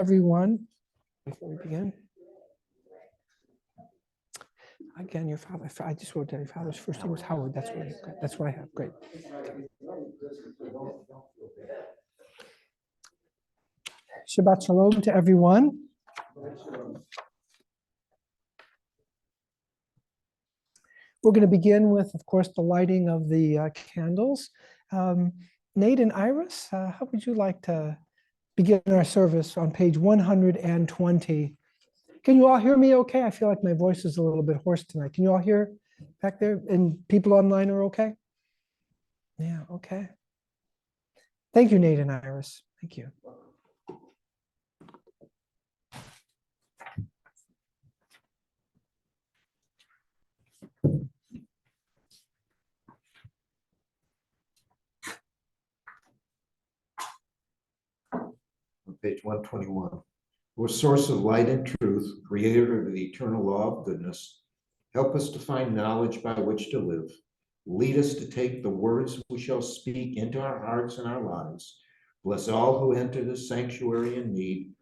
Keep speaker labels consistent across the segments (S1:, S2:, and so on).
S1: Everyone, before we begin. Again, your father, I just wrote down your father's first name was Howard. That's what I have. Great. Shabbat Shalom to everyone. We're going to begin with, of course, the lighting of the candles. Nate and Iris, how would you like to begin our service on page 120? Can you all hear me okay? I feel like my voice is a little bit hoarse tonight. Can you all hear back there? And people online are okay? Yeah, okay. Thank you, Nate and Iris. Thank you.
S2: On page 121. O source of light and truth, creator of the eternal law of goodness, help us to find knowledge by which to live. Lead us to take the words we shall speak into our hearts and our lives. Bless all who enter this sanctuary in need,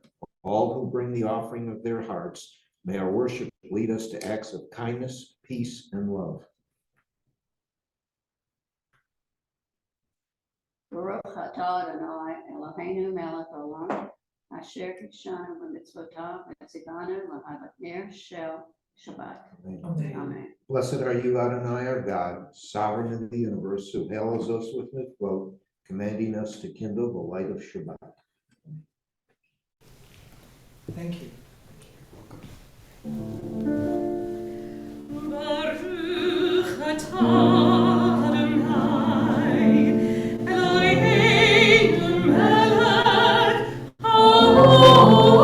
S2: all who bring the offering of their hearts. May our worship lead us to acts of kindness, peace, and love.
S3: Baruch atah Adonai Eloheinu melech haolam asher kishanu b'mitzvotav v'tzivanu l'haver shel Shabbat. Amen.
S2: Blessed are you, Adonai, our God, sovereign in the universe, who hails us with mitzvot, commanding us to kindle the light of Shabbat.
S1: Thank you.
S4: Baruch atah Adonai Eloheinu melech haolam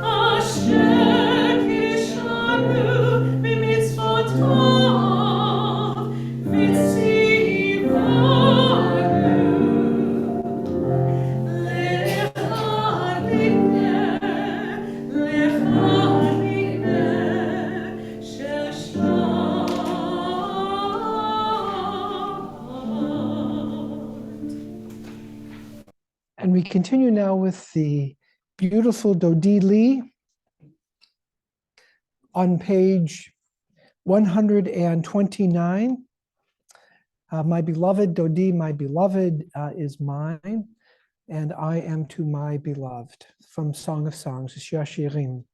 S4: asher kishanu b'mitzvotav
S1: And we continue now with the beautiful Dodi Lee on page 129. My beloved Dodi, my beloved is mine, and I am to my beloved. From Song of Songs, Shir Shirim.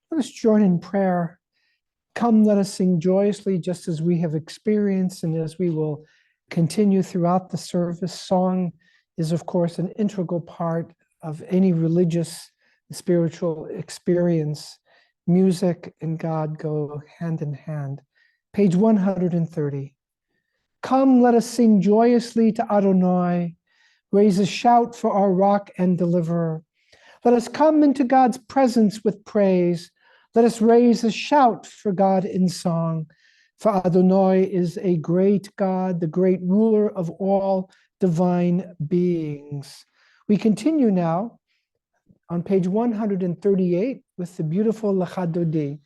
S1: Let us join in prayer. Come, let us sing joyously, just as we have experienced and as we will continue throughout the service. Song is, of course, an integral part of any religious, spiritual experience. Music and God go hand in hand. Page 130. Come, let us sing joyously to Adonai. Raise a shout for our rock and deliverer. Let us come into God's presence with praise. Let us raise a shout for God in song. For Adonai is a great God, the great ruler of all divine beings. We continue now on page 138 with the beautiful Lecha Dodi.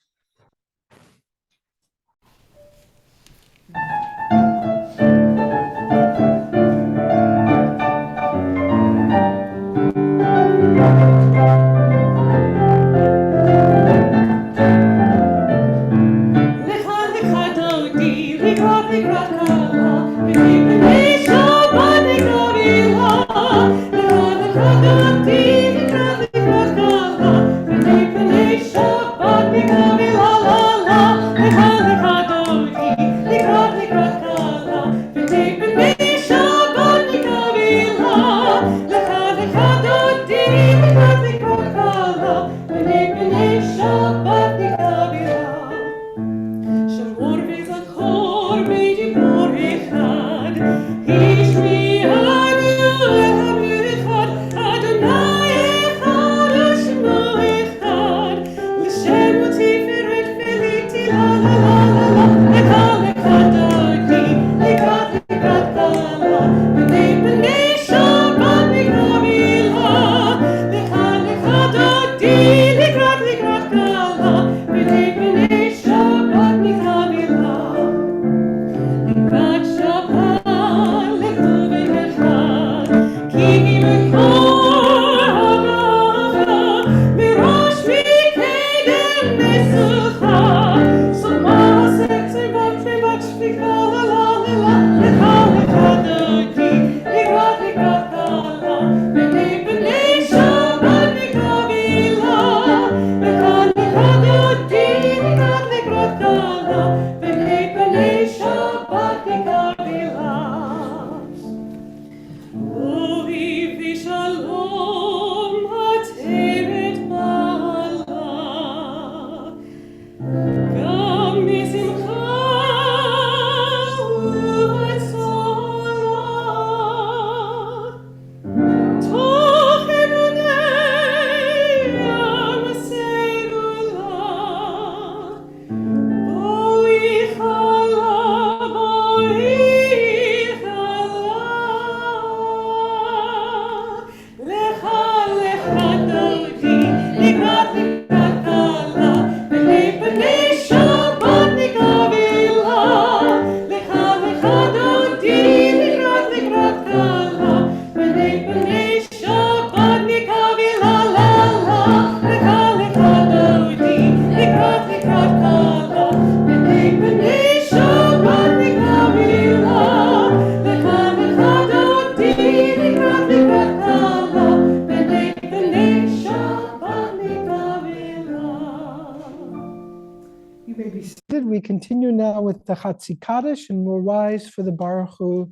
S1: We continue now with the Chatzi Kaddish, and we'll rise for the Baruch Hu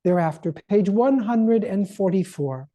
S1: thereafter. Page 144.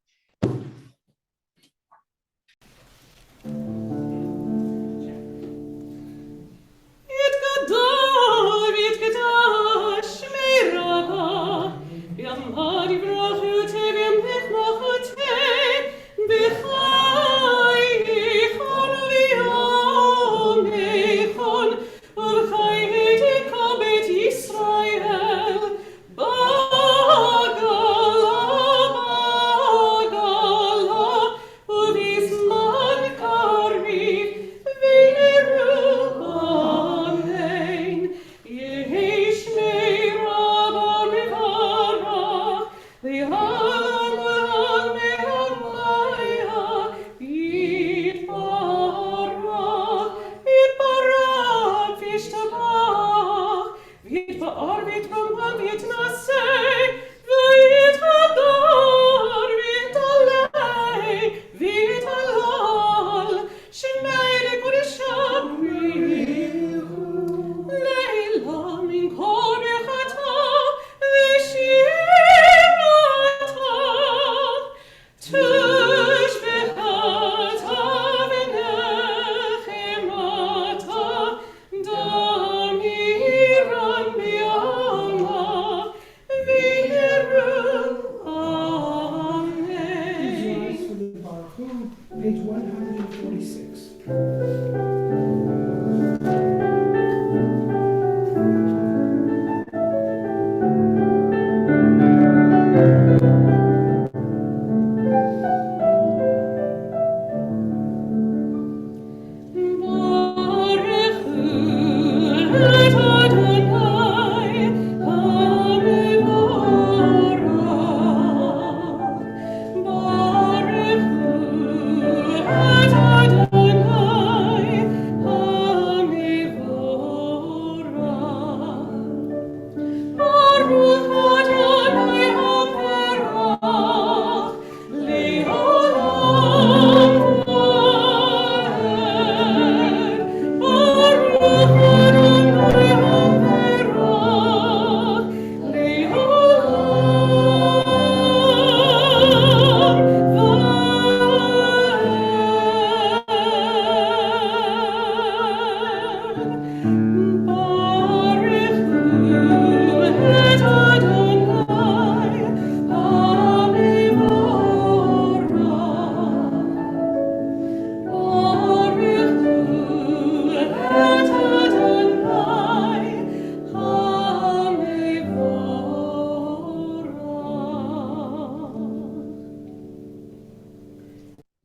S1: page 146.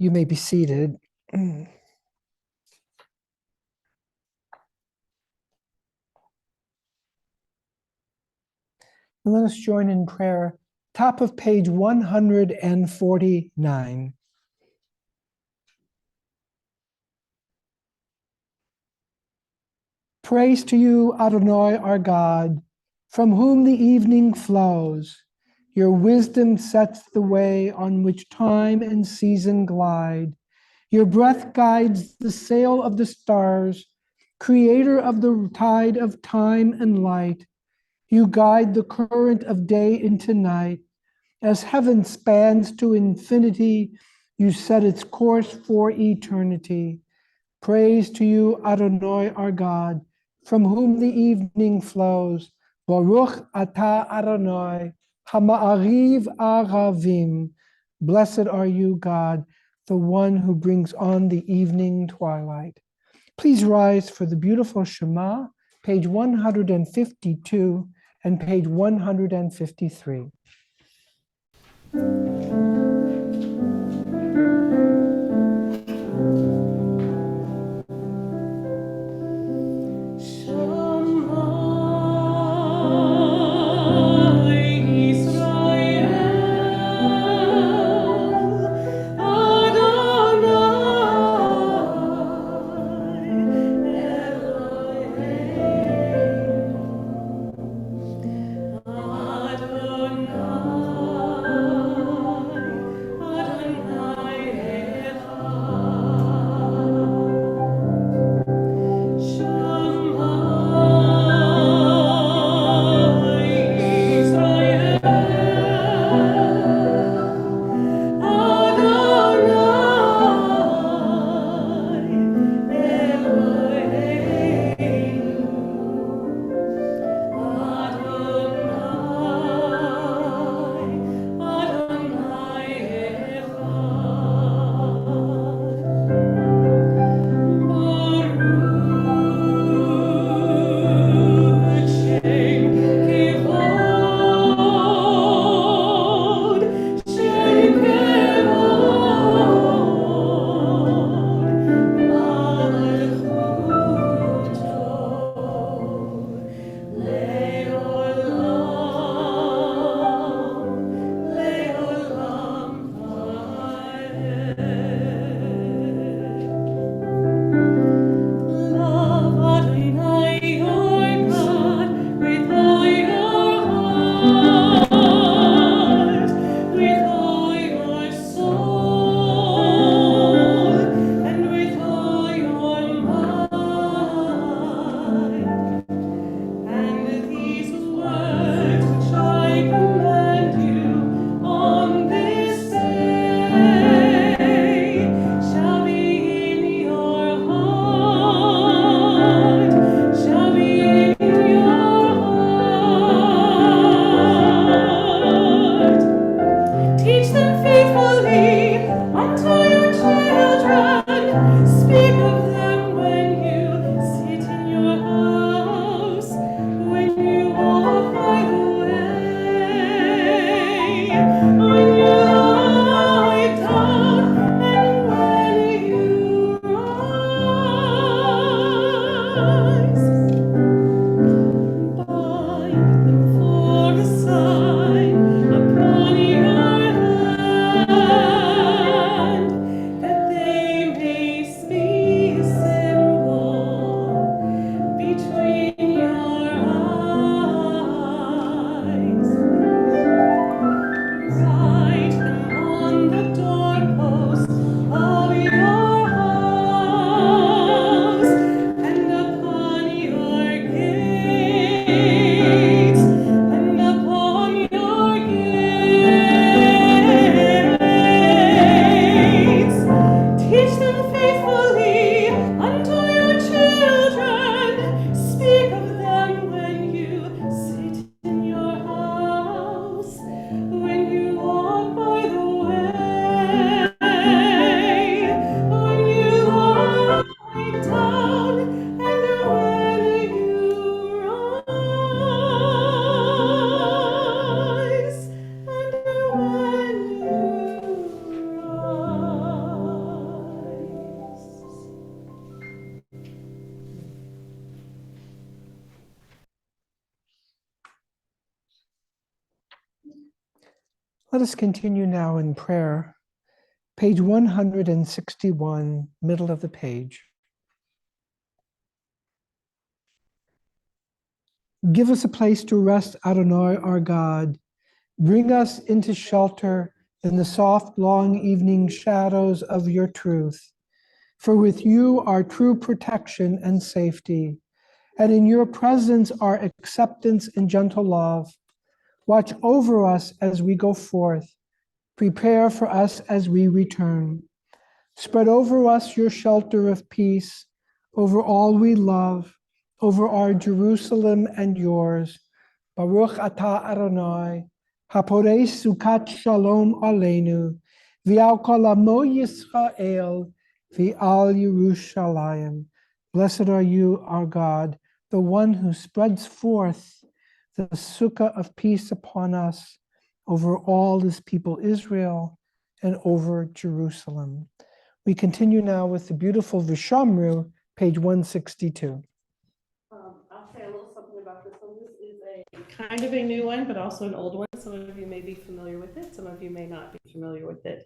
S1: You may be seated. And let us join in prayer. Top of page 149. Praise to you, Adonai, our God, from whom the evening flows. Your wisdom sets the way on which time and season glide. Your breath guides the sail of the stars, creator of the tide of time and light. You guide the current of day into night. As heaven spans to infinity, you set its course for eternity. Praise to you, Adonai, our God, from whom the evening flows. Baruch atah Adonai, hama'ariv aravim. Blessed are you, God, the one who brings on the evening twilight. Please rise for the beautiful Shema, page 152 and page 153.
S4: Teach them faithfully unto your children.
S1: Let us continue now in prayer. Page 161, middle of the page. Give us a place to rest, Adonai, our God. Bring us into shelter in the soft, long evening shadows of your truth. For with you are true protection and safety, and in your presence are acceptance and gentle love. Watch over us as we go forth. Prepare for us as we return. Spread over us your shelter of peace, over all we love, over our Jerusalem and yours. Baruch atah Adonai, haporei sukat shalom aleinu, v'al kol amo Yisrael, v'al Yerushalayim. Blessed are you, our God, the one who spreads forth the sukkah of peace upon us, over all his people Israel, and over Jerusalem. We continue now with the beautiful Vishamru, page 162.
S5: I'll say a little something about this one. This is a kind of a new one, but also an old one. Some of you may be familiar with it. Some of you may not be familiar with it.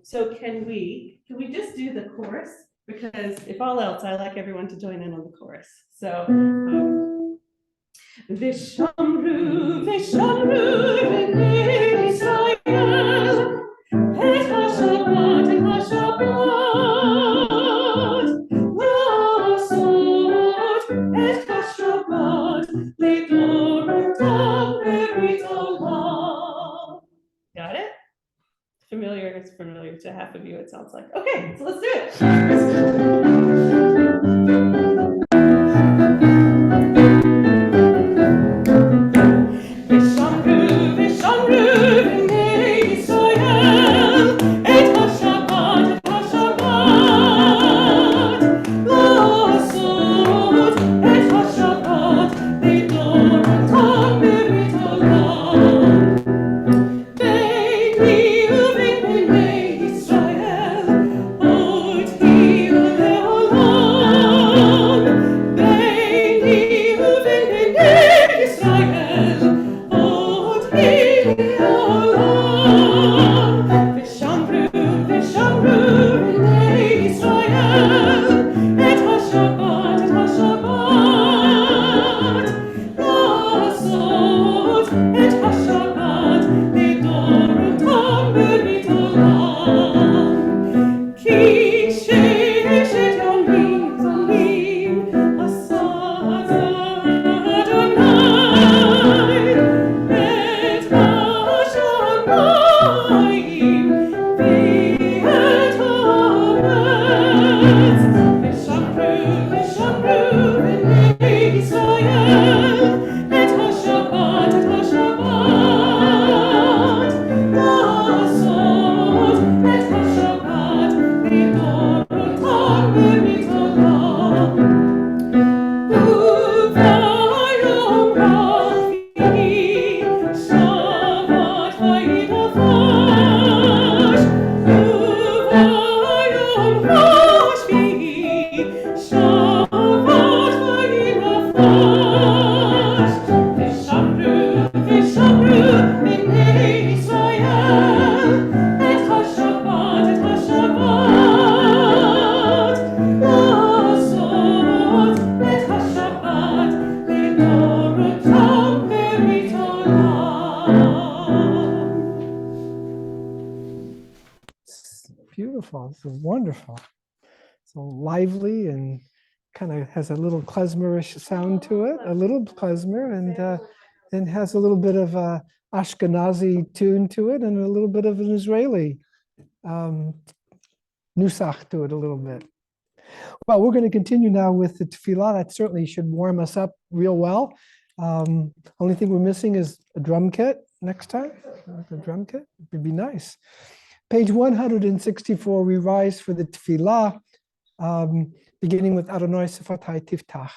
S5: So can we just do the chorus? Because if all else, I like everyone to join in on the chorus. So, Vishamru, Vishamru, B'nai Yisrael, et HaShabbat, La'asot, et HaShabbat, Lidoratam Berit Olam. Got it? Familiar, it's familiar to half of you, it sounds like. Okay, so let's do it. Vishamru, Vishamru, B'nai Yisrael, et HaShabbat, La'asot, et HaShabbat, Lidoratam Berit Olam. Beini u'bein B'nai Yisrael, oti u'le'olam. Beini u'bein B'nai Yisrael, Vishamru, Vishamru, B'nai Yisrael, et HaShabbat, La'asot, et HaShabbat, Lidoratam Berit Olam. Ki sheshet yamim zamim asa Adonai, et hashamayim v'et haaretz. Vishamru, Vishamru, B'nai Yisrael, et HaShabbat, La'asot, et HaShabbat, Lidoratam Berit Olam. Uvayom Rafi, Shabbat vayidavash. Uvayom Rafi, Shabbat vayidavash. Vishamru, Vishamru, B'nai Yisrael, et HaShabbat, La'asot, et HaShabbat, Lidoratam Berit Olam.
S1: It's beautiful. It's wonderful. So lively and kind of has a little klezmerish sound to it, a little klezmer, and has a little bit of a Ashkenazi tune to it, and a little bit of an Israeli nusach to it a little bit. Well, we're going to continue now with the tefillah. That certainly should warm us up real well. Only thing we're missing is a drum kit next time. The drum kit would be nice. Page 164, we rise for the tefillah, beginning with Adonai Sifatai Tiftach.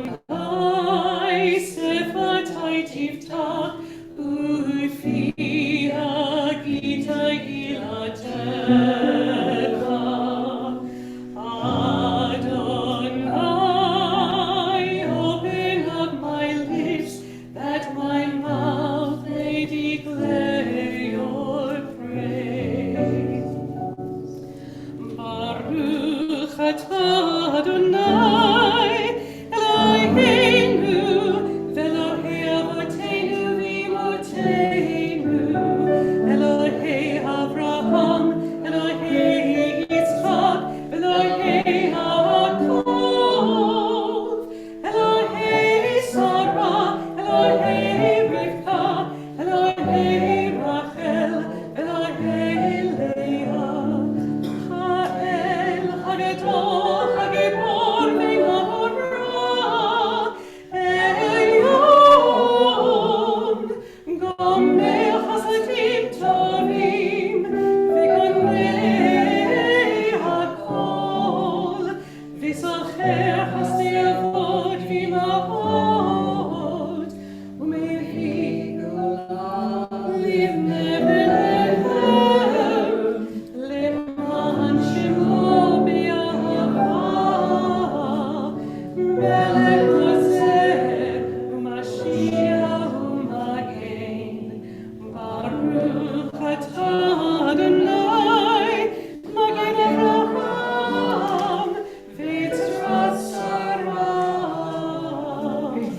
S5: Adonai Sifatai Tiftach, Ufi Agita Gilatecha. Adonai, open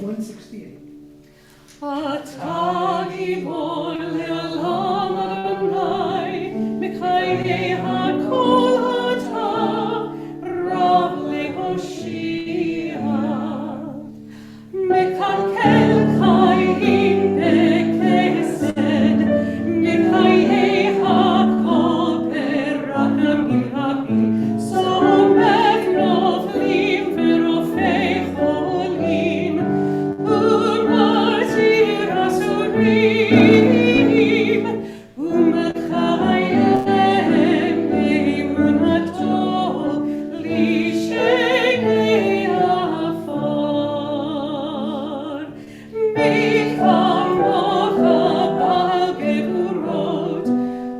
S1: 168.
S4: אתה גיבור לעולם אדוני, מחיי הכל אתה, רב להושיע. מקלקל חיים בחסד, מחיי הכל ברחמים רבים, סומך נופלים ורופא חולים, ומזהיר אסורים, ומחייב באמונתו לשני עפר. מי כמוך בעל גבורות,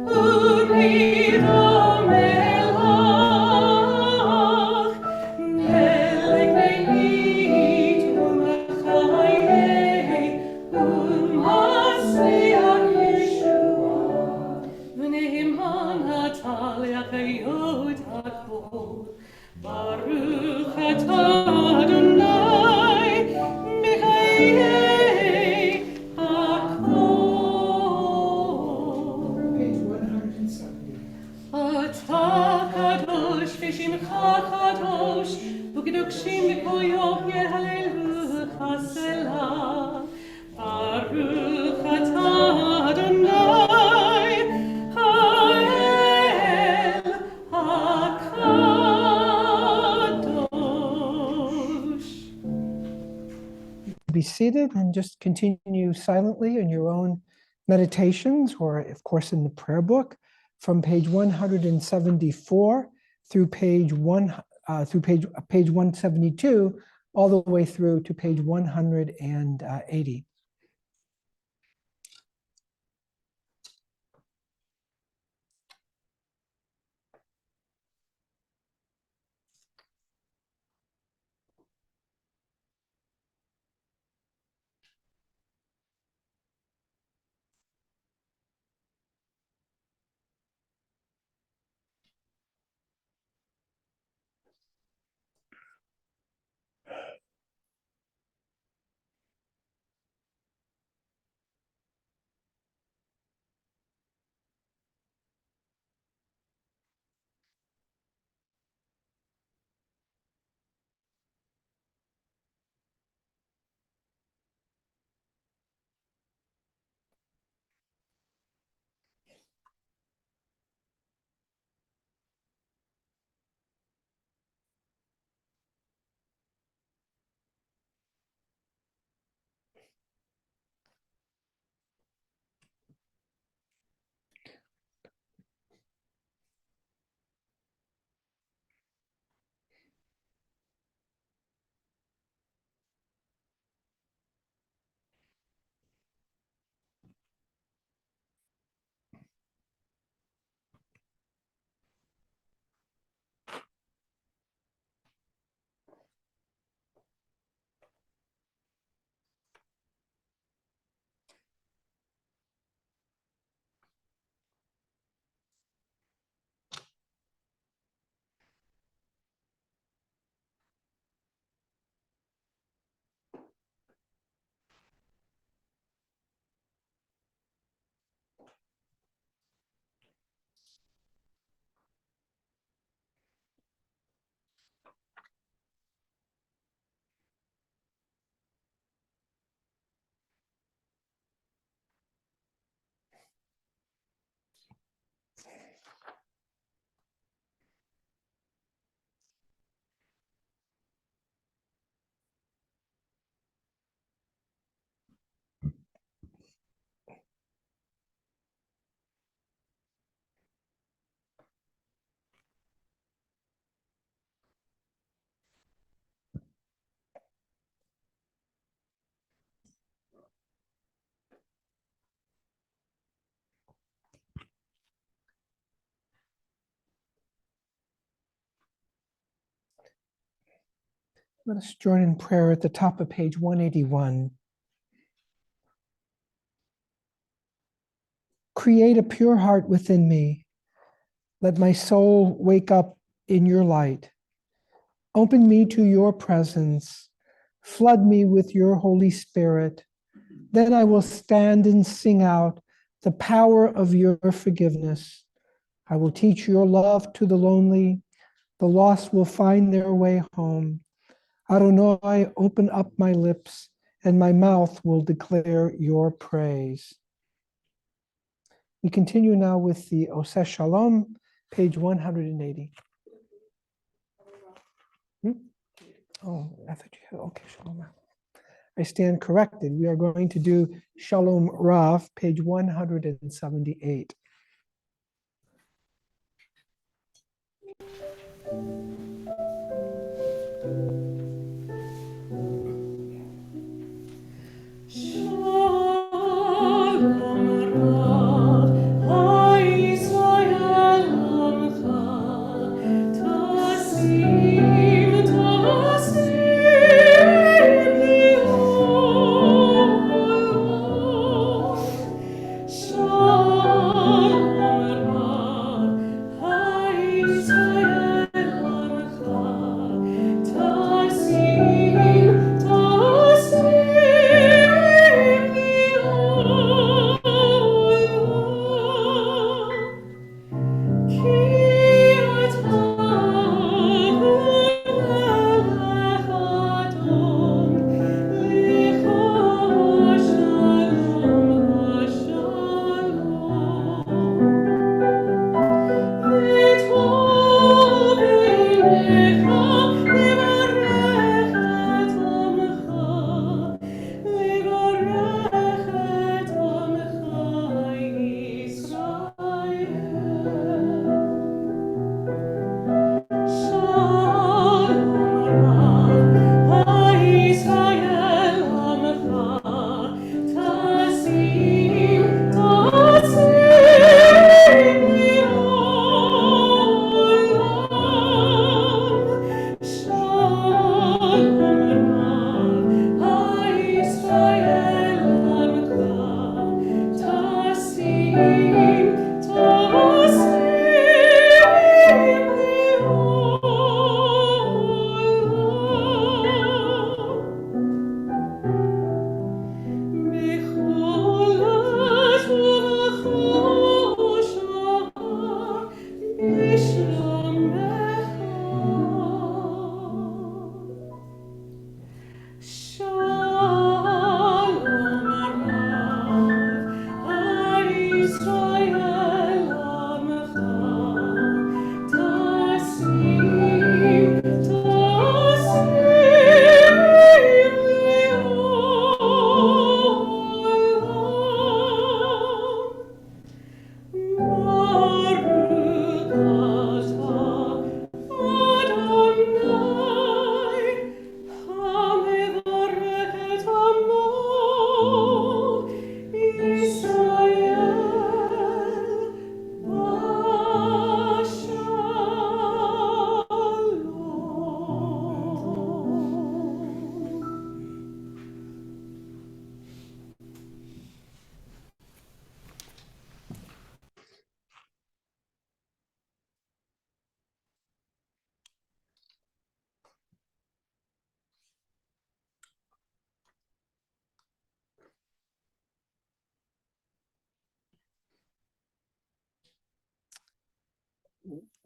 S4: ומי דומה לך, מלך מלית ומחיה ומשיח ישועה. ונאמן אתה להחיות הכל, ברוך אתה אדוני מחיי הכל.
S1: Page 170.
S4: אתה קדוש ושמך קדוש, וקדושים בכל יום יהללוך סלה. ברוך אתה אדוני האל הקדוש.
S1: Be seated and just continue silently in your own meditations, or of course in the prayer book, from page 174 through page 172, all the way through to page 180. Let us join in prayer at the top of page 181. Create a pure heart within me. Let my soul wake up in your light. Open me to your presence. Flood me with your Holy Spirit. Then I will stand and sing out the power of your forgiveness. I will teach your love to the lonely. The lost will find their way home. Adonai, open up my lips, and my mouth will declare your praise. We continue now with the Oseh Shalom, page 180. Oh, I thought you had, okay, Shalom. I stand corrected. We are going to do Shalom Rav, page 178.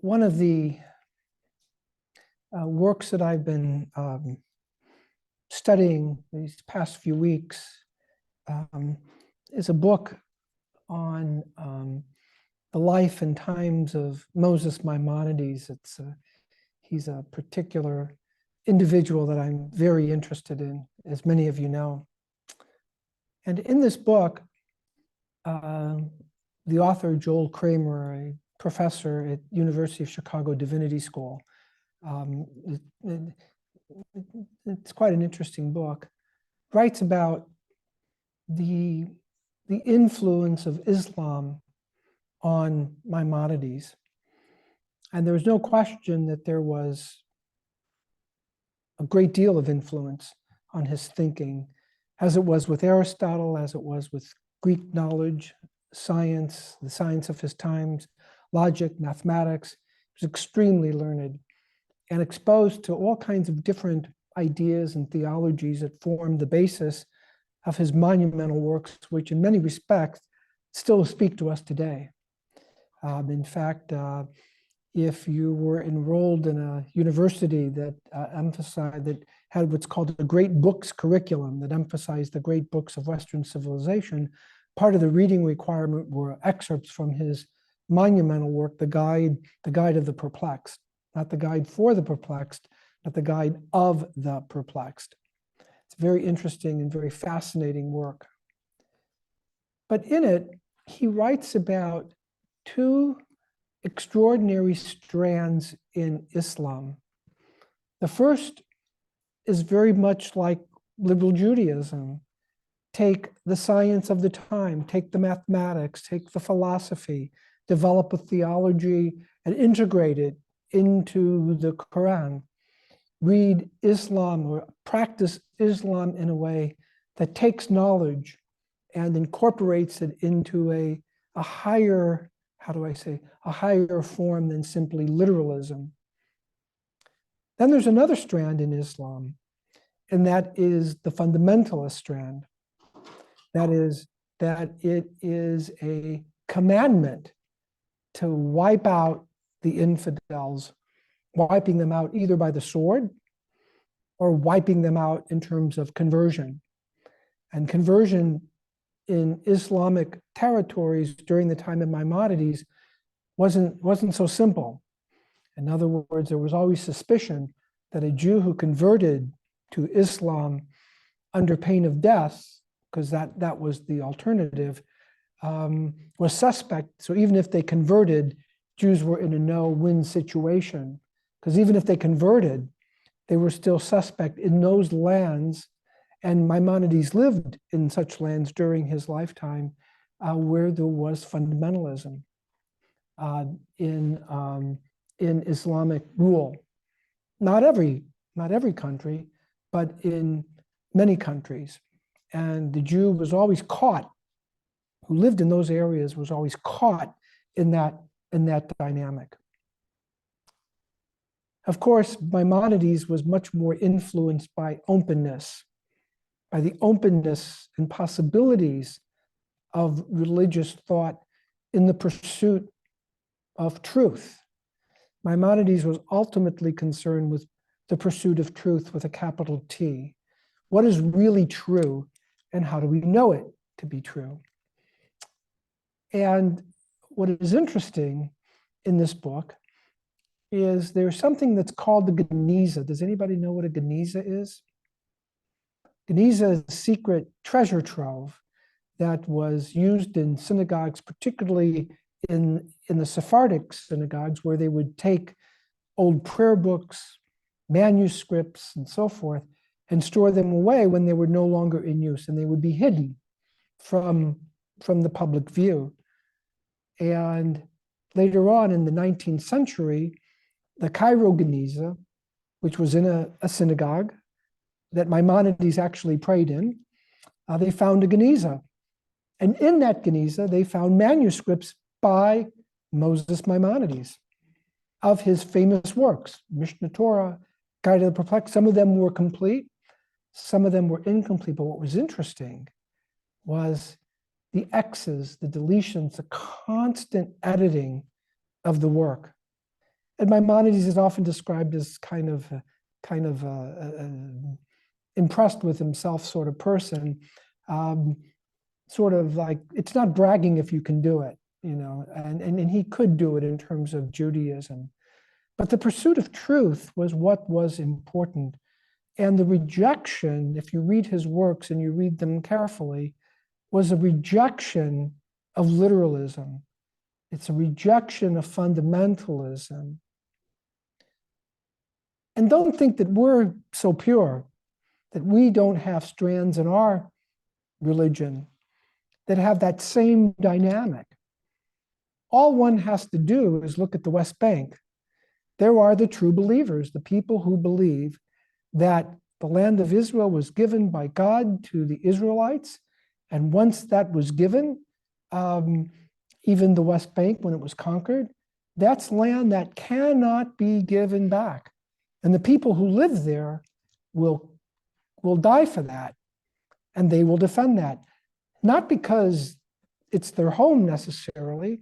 S1: One of the works that I've been studying these past few weeks is a book on the life and times of Moses Maimonides. He's a particular individual that I'm very interested in, as many of you know. And in this book, the author, Joel Kramer, a professor at University of Chicago Divinity School, it's quite an interesting book, writes about the influence of Islam on Maimonides. And there's no question that there was a great deal of influence on his thinking, as it was with Aristotle, as it was with Greek knowledge, science, the science of his times, logic, mathematics. He was extremely learned and exposed to all kinds of different ideas and theologies that formed the basis of his monumental works, which in many respects still speak to us today. In fact, if you were enrolled in a university that that had what's called the Great Books curriculum, that emphasized the great books of Western civilization, part of the reading requirement were excerpts from his monumental work, the Guide of the Perplexed, not the guide for the perplexed, but the guide of the perplexed. It's very interesting and very fascinating work. But in it, he writes about two extraordinary strands in Islam. The first is very much like liberal Judaism. Take the science of the time, take the mathematics, take the philosophy, develop a theology, and integrate it into the Quran. Read Islam or practice Islam in a way that takes knowledge and incorporates it into a higher, a higher form than simply literalism. Then there's another strand in Islam, and that is the fundamentalist strand. That is, that it is a commandment to wipe out the infidels, wiping them out either by the sword or wiping them out in terms of conversion. And conversion in Islamic territories during the time of Maimonides wasn't so simple. In other words, there was always suspicion that a Jew who converted to Islam under pain of death, because that was the alternative, was suspect. So even if they converted, Jews were in a no-win situation, because even if they converted, they were still suspect in those lands. And Maimonides lived in such lands during his lifetime where there was fundamentalism in Islamic rule. Not every country, but in many countries. And the Jew was always caught, who lived in those areas was always caught in that dynamic. Of course, Maimonides was much more influenced by openness, by the openness and possibilities of religious thought in the pursuit of truth. Maimonides was ultimately concerned with the pursuit of truth with a capital T. What is really true, and how do we know it to be true? And what is interesting in this book is there's something that's called the Geniza. Does anybody know what a Geniza is? Geniza is a secret treasure trove that was used in synagogues, particularly in the Sephardic synagogues, where they would take old prayer books, manuscripts, and so forth, and store them away when they were no longer in use, and they would be hidden from the public view. And later on in the 19th century, the Cairo Geniza, which was in a synagogue that Maimonides actually prayed in, they found a Geniza. And in that Geniza, they found manuscripts by Moses Maimonides of his famous works, Mishnah Torah, Guide of the Perplexed. Some of them were complete, some of them were incomplete. But what was interesting was the X's, the deletions, the constant editing of the work. And Maimonides is often described as kind of impressed with himself sort of person, sort of like, it's not bragging if you can do it, you know, and he could do it in terms of Judaism. But the pursuit of truth was what was important. And the rejection, if you read his works and you read them carefully, was a rejection of literalism. It's a rejection of fundamentalism. And don't think that we're so pure, that we don't have strands in our religion that have that same dynamic. All one has to do is look at the West Bank. There are the true believers, the people who believe that the land of Israel was given by God to the Israelites. And once that was given, even the West Bank, when it was conquered, that's land that cannot be given back. And the people who live there will die for that, and they will defend that. Not because it's their home necessarily,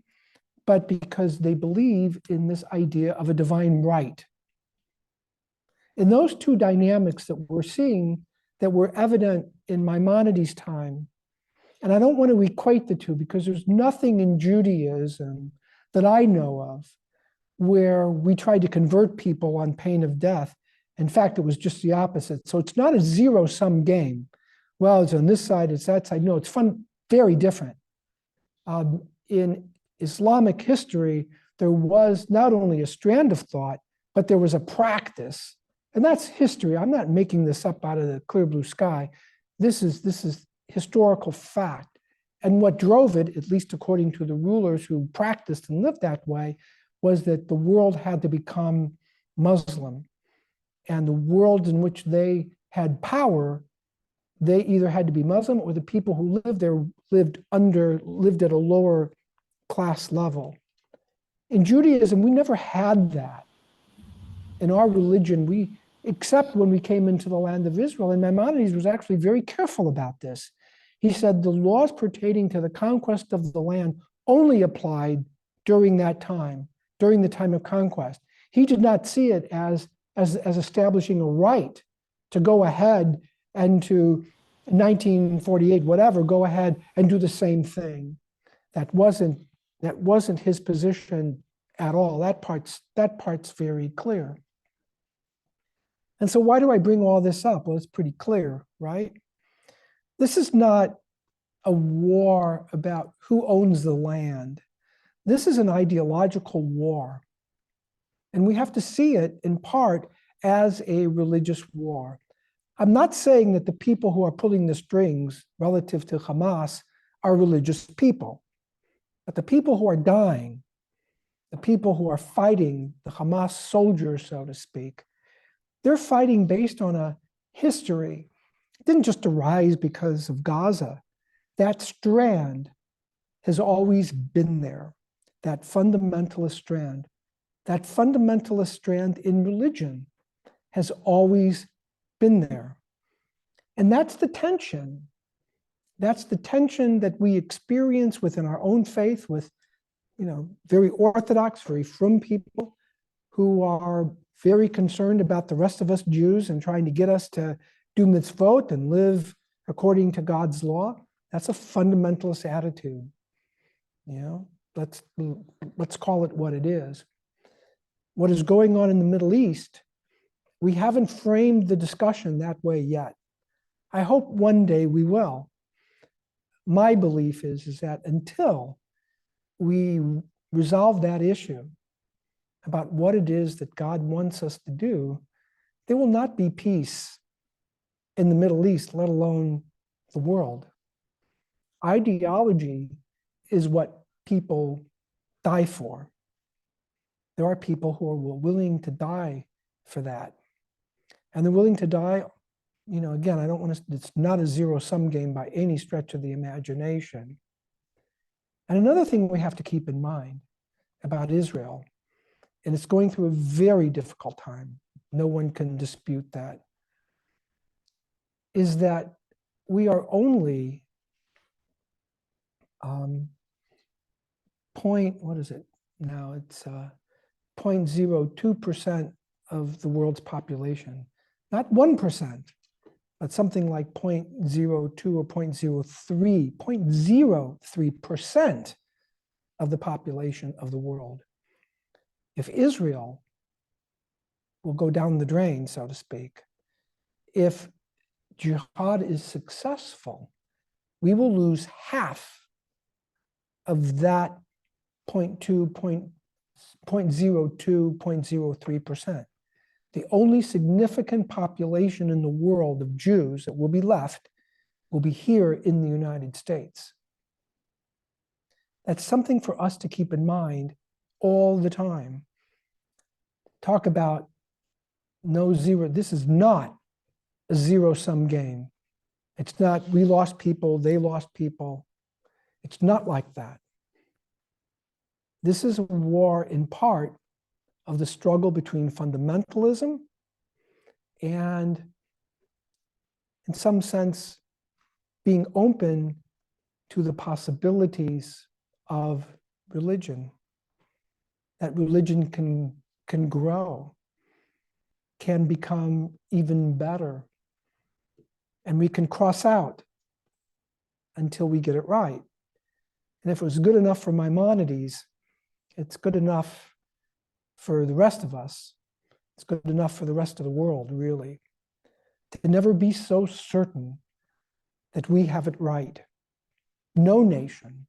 S1: but because they believe in this idea of a divine right. In those two dynamics that we're seeing that were evident in Maimonides' time, and I don't want to equate the two because there's nothing in Judaism that I know of where we tried to convert people on pain of death. In fact, it was just the opposite. So it's not a zero-sum game. Well, it's on this side, it's that side. No, it's very different. In Islamic history, there was not only a strand of thought, but there was a practice. And that's history. I'm not making this up out of the clear blue sky. This is historical fact. And what drove it, at least according to the rulers who practiced and lived that way, was that the world had to become Muslim. And the world in which they had power, they either had to be Muslim or the people who lived there lived at a lower class level. In Judaism, we never had that. In our religion, except when we came into the land of Israel, and Maimonides was actually very careful about this. He said the laws pertaining to the conquest of the land only applied during that time, during the time of conquest. He did not see it as establishing a right to go ahead and to 1948, whatever, go ahead and do the same thing. That wasn't his position at all. That part's very clear. And so why do I bring all this up? Well, it's pretty clear, right? This is not a war about who owns the land. This is an ideological war. And we have to see it in part as a religious war. I'm not saying that the people who are pulling the strings relative to Hamas are religious people, but the people who are dying, the people who are fighting, the Hamas soldiers, so to speak, they're fighting based on a history. It didn't just arise because of Gaza. That strand has always been there, that fundamentalist strand. That fundamentalist strand in religion has always been there. And that's the tension. That's the tension that we experience within our own faith with, very orthodox, very frum people who are very concerned about the rest of us Jews and trying to get us to do mitzvot and live according to God's law. That's a fundamentalist attitude. Let's call it what it is. What is going on in the Middle East, we haven't framed the discussion that way yet. I hope one day we will. My belief is that until we resolve that issue about what it is that God wants us to do, there will not be peace in the Middle East, let alone the world. Ideology is what people die for. There are people who are willing to die for that. And they're willing to die, again, it's not a zero-sum game by any stretch of the imagination. And another thing we have to keep in mind about Israel, and it's going through a very difficult time, no one can dispute that, is that we are only 0.02% of the world's population. Not 1%, but something like 0.02 or 0.03% of the population of the world. If Israel will go down the drain, so to speak, if jihad is successful, we will lose half of that 0.02, 0.03%. The only significant population in the world of Jews that will be left will be here in the United States. That's something for us to keep in mind all the time. Talk about no zero. This is not a zero-sum game. It's not we lost people, they lost people. It's not like that. This is a war in part of the struggle between fundamentalism and in some sense, being open to the possibilities of religion, that religion can grow, can become even better, and we can cross out until we get it right. And if it was good enough for Maimonides, it's good enough for the rest of us. It's good enough for the rest of the world, really. To never be so certain that we have it right. No nation,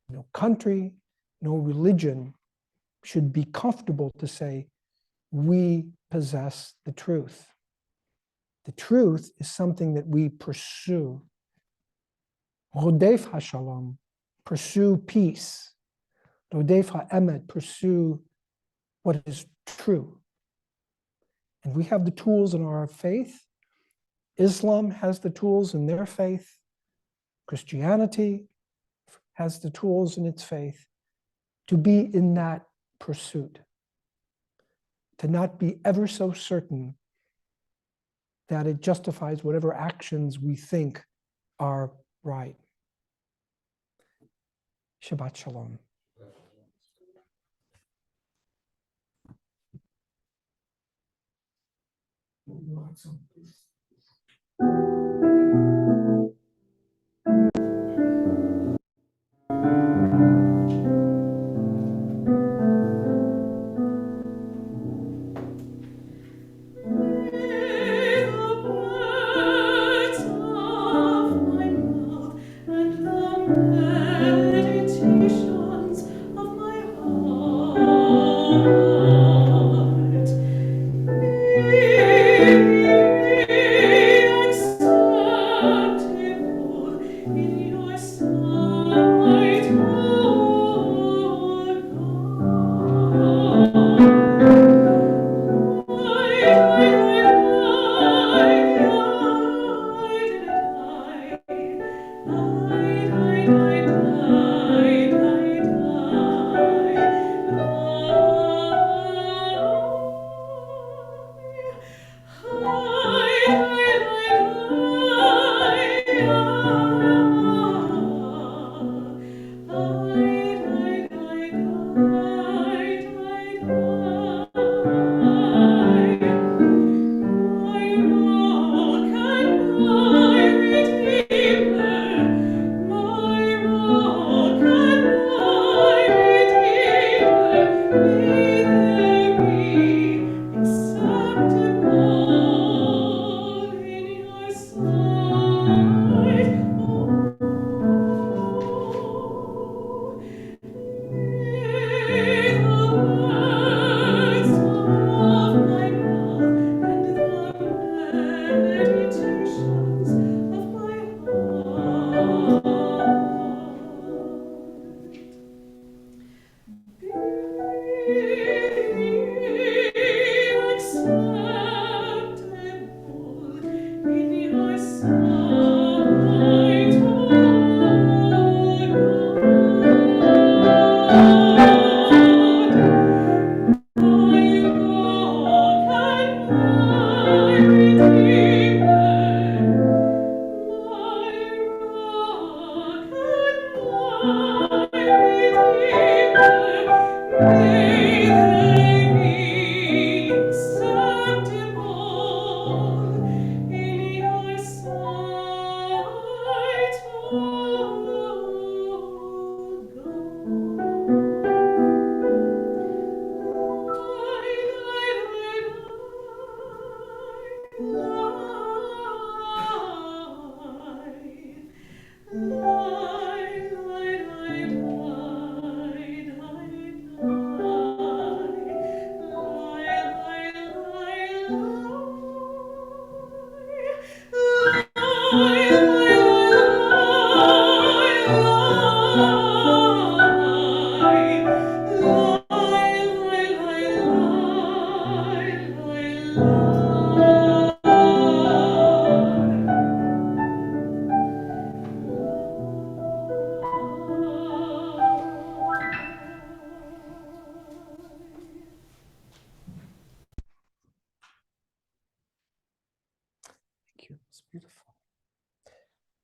S1: no country, no religion should be comfortable to say, we possess the truth. The truth is something that we pursue. Rodef HaShalom, pursue peace. Rodef HaEmet, pursue what is true. And we have the tools in our faith. Islam has the tools in their faith. Christianity has the tools in its faith to be in that pursuit, to not be ever so certain that it justifies whatever actions we think are right. Shabbat Shalom.
S4: Exalt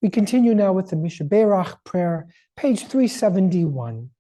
S1: We continue now with the Mishaberach prayer, page 371.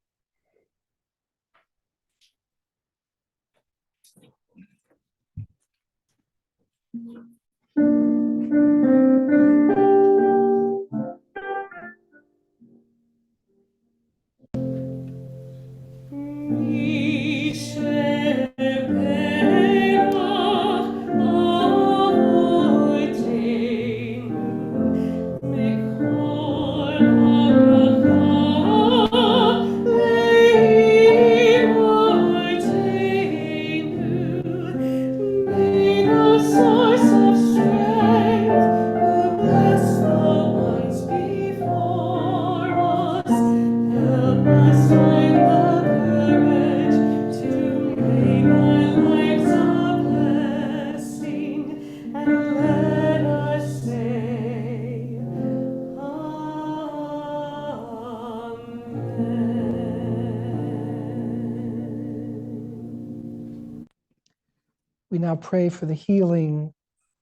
S1: We now pray for the healing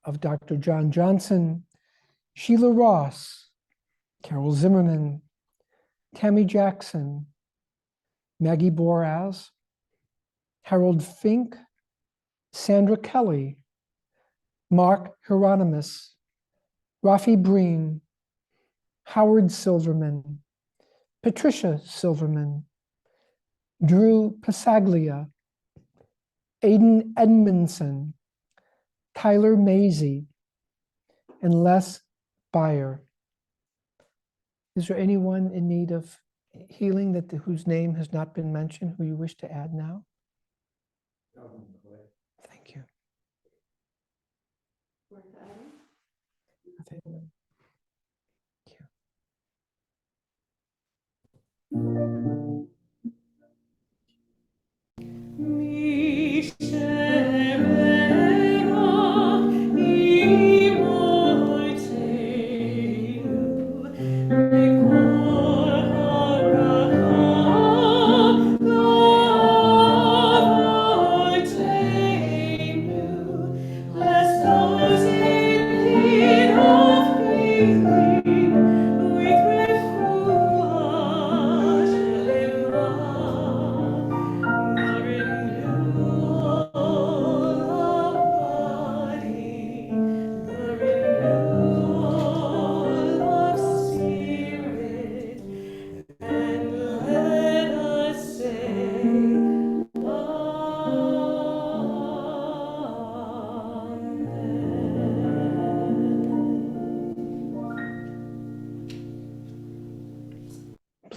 S1: of Dr. John Johnson, Sheila Ross, Carol Zimmerman, Tammy Jackson, Maggie Boraz, Harold Fink, Sandra Kelly, Mark Hieronymus, Rafi Breen, Howard Silverman, Patricia Silverman, Drew Pasaglia, Aidan Edmondson, Tyler Maisie, and Les Byer. Is there anyone in need of healing whose name has not been mentioned, who you wish to add now? Thank you. Thank you.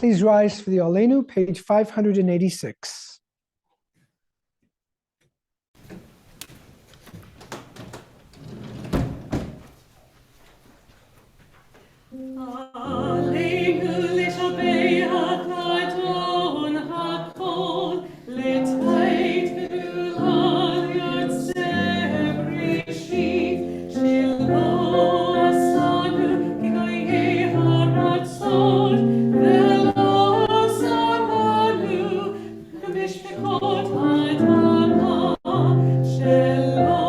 S1: Please rise for the Alenu, page 586.
S4: Shalom,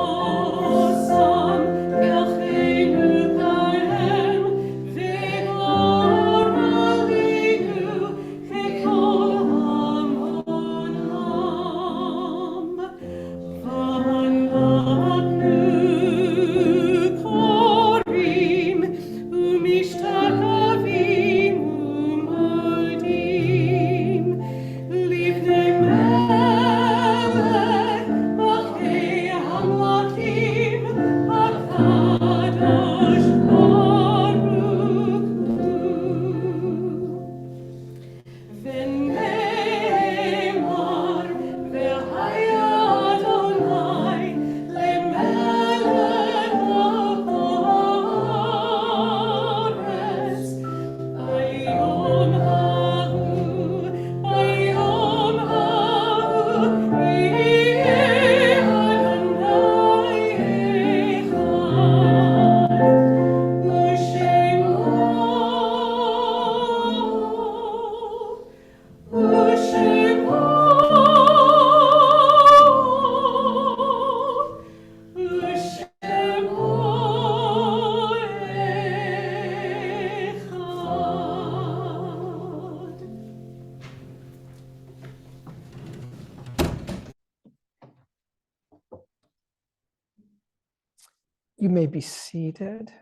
S1: You may be seated.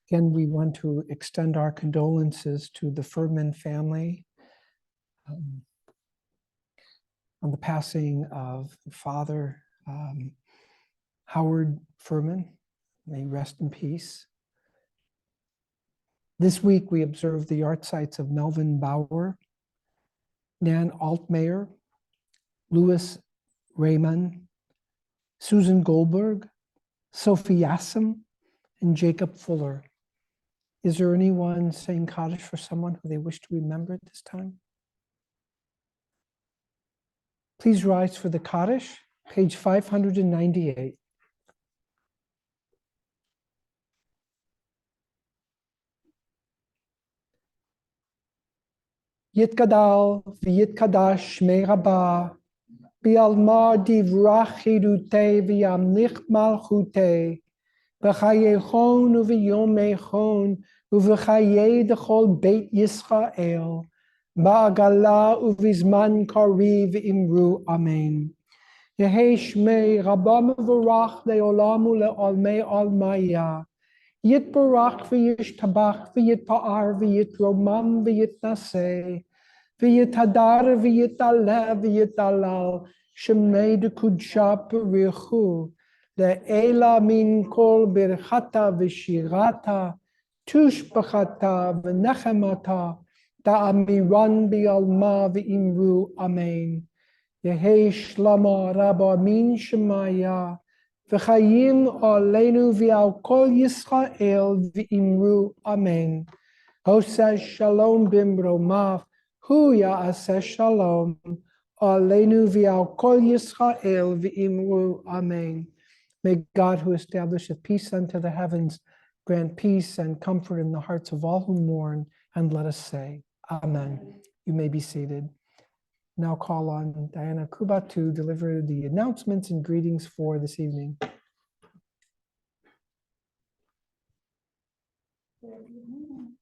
S1: Again, we want to extend our condolences to the Furman family on the passing of Father Howard Furman. May he rest in peace. This week, we observed the art sites of Melvin Bauer, Nan Altmayer, Louis Raymond, Susan Goldberg, Sophie Yassam, and Jacob Fuller. Is there anyone saying Kaddish for someone who they wish to remember at this time? Please rise for the Kaddish, page 598. Yitkadal v'yitkadash shmei Rabbah bi'alma divrach chirutei v'yamlich malchutei b'chayechon u'v'yomechon u'v'chayei d'chol beit Yisrael ba'agala u'v'zman kariv imru amen. Yehei shmei Rabbah mevorach le'olam u'le'olmei almaya. Yitbarach v'yishtabach v'yitpa'ar v'yitromam v'yitnaseh v'yitadar v'yitaleh v'yitalal shemei d'kudsha p'richu le'ela min kol birchata v'shirata tushbachata v'nechemata ta'amiran bi'alma v'imru amen. Yehei shlama rabba min shemaya V'chayim aleinu v'al kol Yisrael v'imru amen. Hoseh shalom bimromav, hu ya'aseh shalom aleinu v'al kol Yisrael v'imru amen. May God, who establisheth peace unto the heavens, grant peace and comfort in the hearts of all who mourn, and let us say, amen. You may be seated. Now call on Diana Kuba to deliver the announcements and greetings for this evening.
S6: Good evening.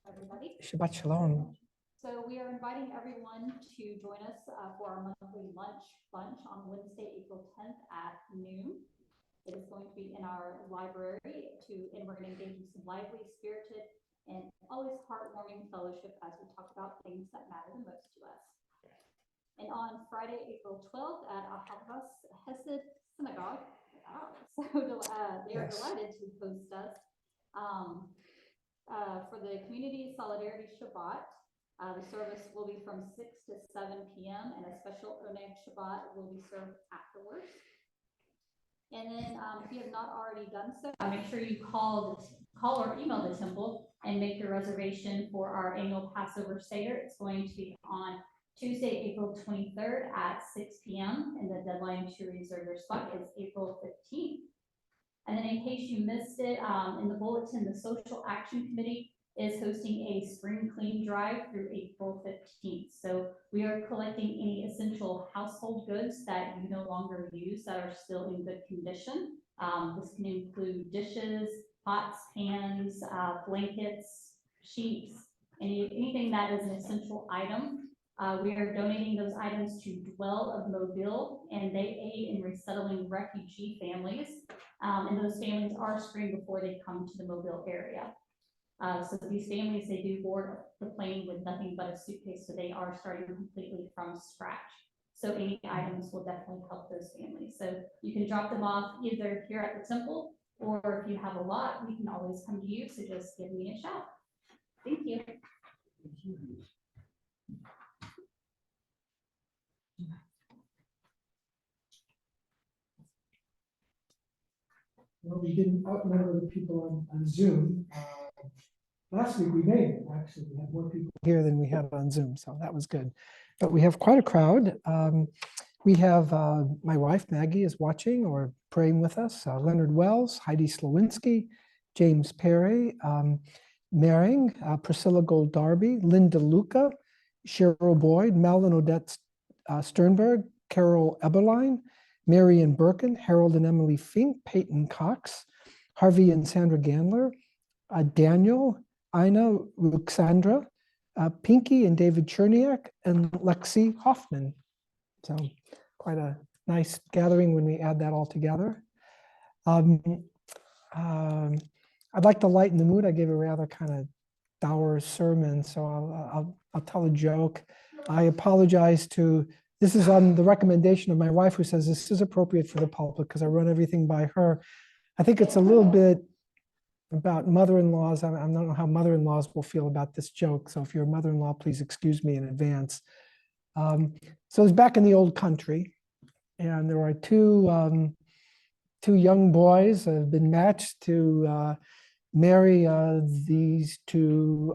S6: Everybody.
S1: Shabbat Shalom.
S6: So we are inviting everyone to join us for our monthly lunch bunch on Wednesday, April 10th at noon. It is going to be in our library and we're going to engage in some lively, spirited, and always heartwarming fellowship as we talk about things that matter the most to us. And on Friday, April 12th at Ahavas Hesed Synagogue, they are delighted to host us for the Community Solidarity Shabbat. The service will be from 6 to 7 p.m. and a special Oneg Shabbat will be served afterwards. And then if you have not already done so, make sure you call or email the temple and make your reservation for our annual Passover Seder. It's going to be on Tuesday, April 23rd at 6 p.m. and the deadline to reserve your spot is April 15th. And then in case you missed it, in the bulletin, the Social Action Committee is hosting a spring clean drive through April 15th. So we are collecting any essential household goods that you no longer use that are still in good condition. This can include dishes, pots, pans, blankets, sheets, anything that is an essential item. We are donating those items to Dwell of Mobile, and they aid in resettling refugee families. And those families are screened before they come to the Mobile area. So these families, they do board the plane with nothing but a suitcase, so they are starting completely from scratch. So any items will definitely help those families. So you can drop them off either here at the temple, or if you have a lot, we can always come to you. So just give me a shout. Thank you.
S1: Well, we didn't outnumber the people on Zoom. Last week we made it, actually. We had more people here than we had on Zoom, so that was good. But we have quite a crowd. We have my wife, Maggie, is watching or praying with us. Leonard Wells, Heidi Slowinski, James Perry, Mering, Priscilla Gold Darby, Linda Luca, Cheryl Boyd, Malvin Odette Sternberg, Carol Eberlein, Marion Birkin, Harold and Emily Fink, Peyton Cox, Harvey and Sandra Gandler, Daniel, Ina Ruxandra, Pinky and David Cherniak, and Lexi Hoffman. So quite a nice gathering when we add that all together. Um, I'd like to lighten the mood. I gave a rather kind of dour sermon, so I'll tell a joke. I apologize to, this is on the recommendation of my wife, who says this is appropriate for the pulpit because I run everything by her. I think it's a little bit about mother-in-laws. I don't know how mother-in-laws will feel about this joke, so if you're a mother-in-law, please excuse me in advance. So it's back in the old country, and there are two young boys that have been matched to marry these two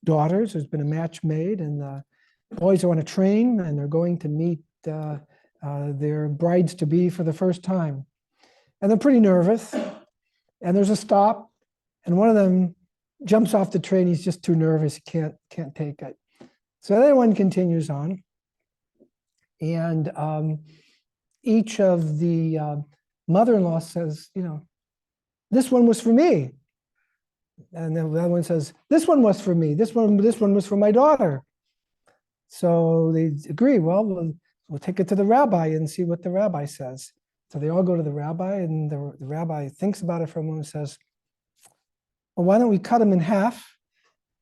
S1: daughters. There's been a match made, and the boys are on a train, and they're going to meet their brides-to-be for the first time. And they're pretty nervous, and there's a stop, and one of them jumps off the train. He's just too nervous, he can't take it. So the other one continues on, and each of the mother-in-law says, you know, this one was for me. And then the other one says, this one was for me. This one was for my daughter. So they agree, well, we'll take it to the rabbi and see what the rabbi says. So they all go to the rabbi, and the rabbi thinks about it for a moment and says, well, why don't we cut them in half?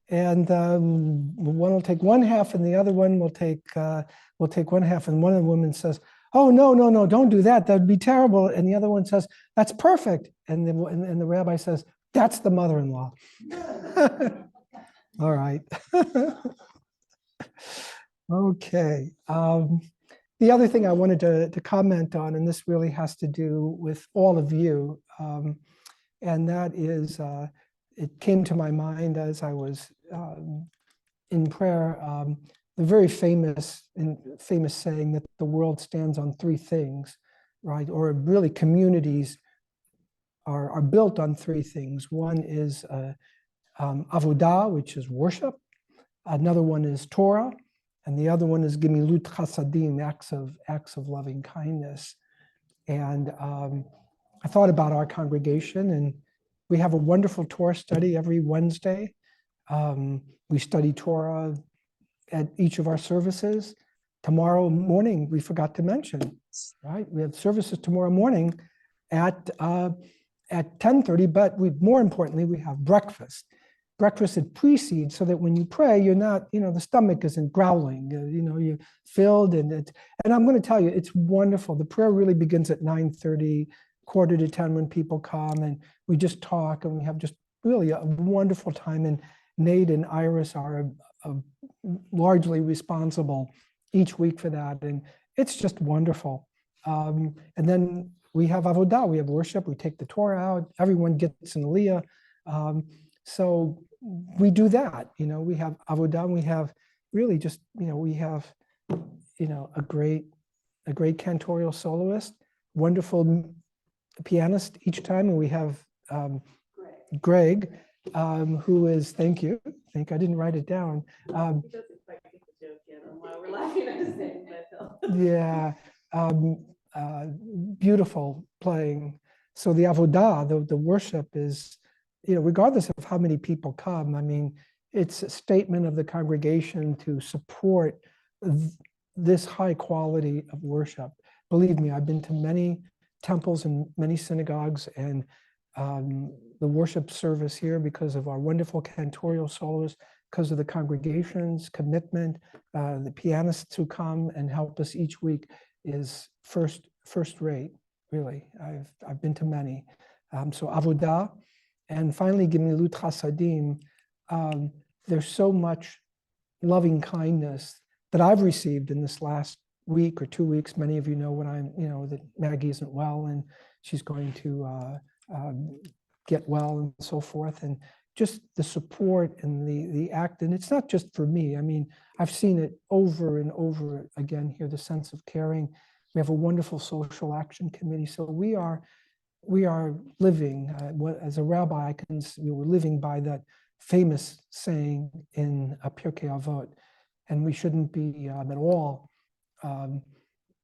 S1: And one will take one half, and the other one will take one half. And one of the women says, oh, no, don't do that. That would be terrible. And the other one says, that's perfect. And the rabbi says, that's the mother-in-law. All right. Okay. The other thing I wanted to comment on, and this really has to do with all of you, and that is, it came to my mind as I was in prayer, the very famous saying that the world stands on three things, right? Or really communities are built on three things. One is avodah, which is worship. Another one is Torah, and the other one is gemilut chasadim, acts of loving kindness. And I thought about our congregation, and we have a wonderful Torah study every Wednesday. We study Torah at each of our services. Tomorrow morning, we forgot to mention, right? We have services tomorrow morning at 10:30, but more importantly, we have breakfast. Breakfast that precedes, so that when you pray, you're not, the stomach isn't growling, you're filled, and I'm going to tell you, it's wonderful. The prayer really begins at 9:30, 9:45 when people come, and we just talk, and we have just really a wonderful time. And Nate and Iris are largely responsible each week for that, and it's just wonderful. And then we have avodah, we have worship, we take the Torah out, everyone gets an aliyah. So we do that, we have avodah, and we have really just, we have, a great cantorial soloist, wonderful pianist each time, and we have Greg, who is, thank you, I didn't write it down.
S5: He doesn't quite get the joke yet on why we're laughing at his name, but
S1: Yeah, beautiful playing. So the avodah, the worship is, regardless of how many people come, I mean, it's a statement of the congregation to support this high quality of worship. Believe me, I've been to many temples and many synagogues, and the worship service here, because of our wonderful cantorial soloists, because of the congregation's commitment, the pianists who come and help us each week, is first rate, really. I've been to many. So avodah, and finally gemilut chasadim. There's so much loving kindness that I've received in this last week or 2 weeks. Many of you know when that Maggie isn't well, and she's going to get well and so forth, and just the support and the act. And it's not just for me. I mean, I've seen it over and over again here, the sense of caring. We have a wonderful social action committee. So we are living, as a rabbi, we're living by that famous saying in Pirkei Avot, and we shouldn't be at all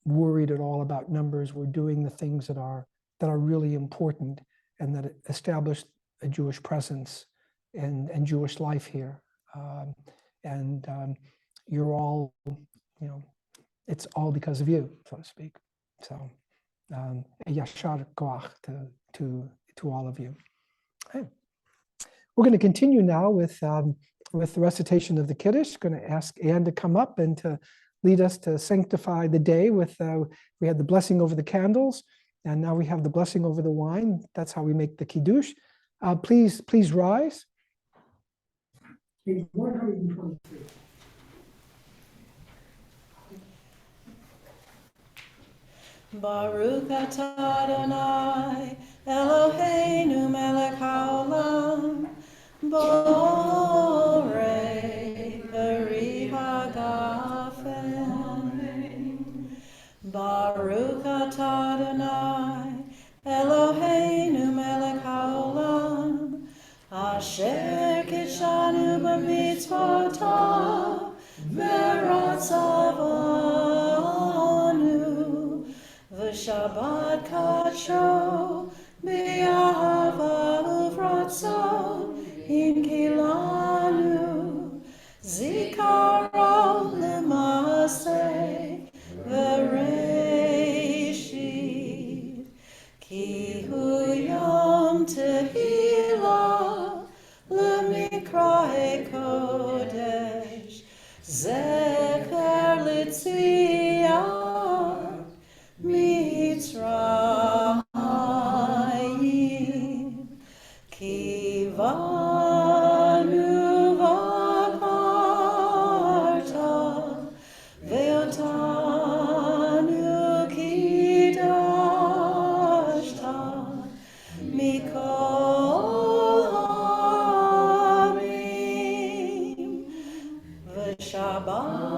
S1: worried at all about numbers. We're doing the things that are really important and that establish a Jewish presence and Jewish life here. You're all, it's all because of you, so to speak. So, yashar koach to all of you. Okay. We're going to continue now with the recitation of the Kiddush. Going to ask Anne to come up and to lead us to sanctify the day with, we had the blessing over the candles, and now we have the blessing over the wine. That's how we make the Kiddush. Please rise. Page 123.
S7: Baruch atah Adonai, Eloheinu melech haolam, borei peri hagafen. Baruch atah Adonai, Eloheinu melech haolam, asher kishanu b'mitzvotav v'ratzavanu. Shabbat kacho b'ahava uvratzo in kilanu zikaro l'maaseh v'reishit ki hu yom tehillah l'mikra'e kodesh zecher l'tziah Mitzrayim kivanu v'aparta ve'otanu kidashta mikol ha'amim v'shabbat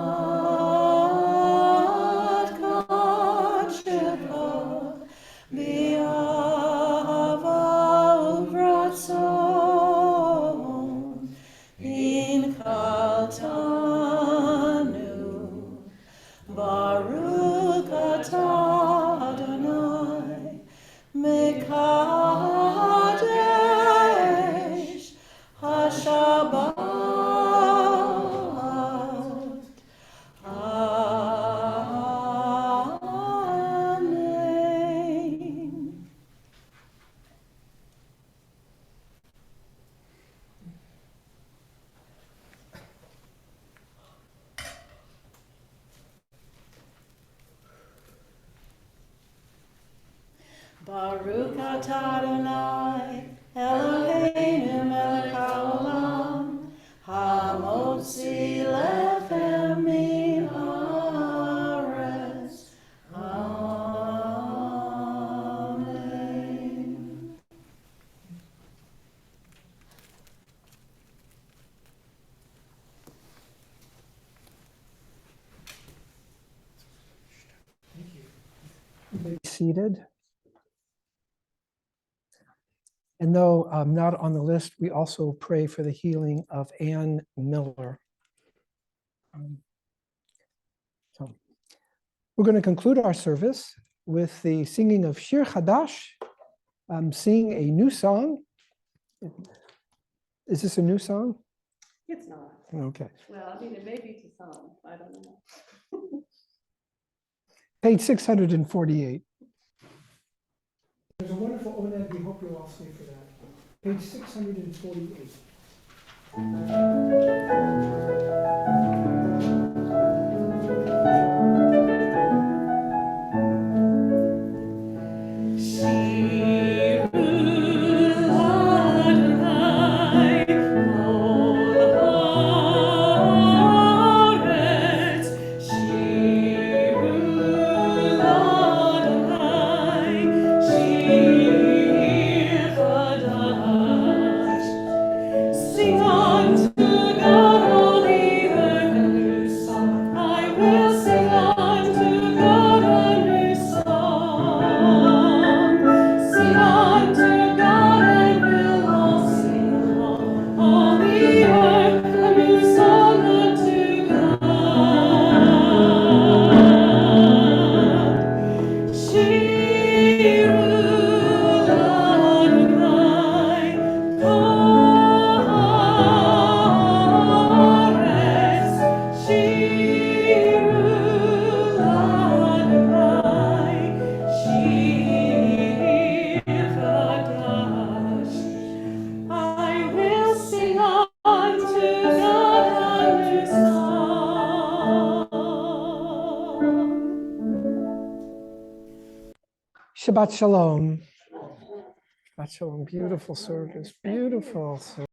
S7: Baruch atah Adonai, Mekadesh HaShabbat. Amen. Baruch atah Adonai, Eloheinu melech haolam, hamotzi lechem min haaretz. Amen.
S1: Be seated. And though not on the list, we also pray for the healing of Ann Miller. So we're going to conclude our service with the singing of Shir Chadash, sing a new song. Is this a new song?
S5: It's not.
S1: Okay.
S5: Well, I mean, it may be to some, I don't know.
S1: Page 648. There's a wonderful Oneg, we hope you'll all stay for that. Page 648.
S4: Sing unto God all the earth.
S1: Shabbat Shalom. Shabbat Shalom. Beautiful service. Beautiful service.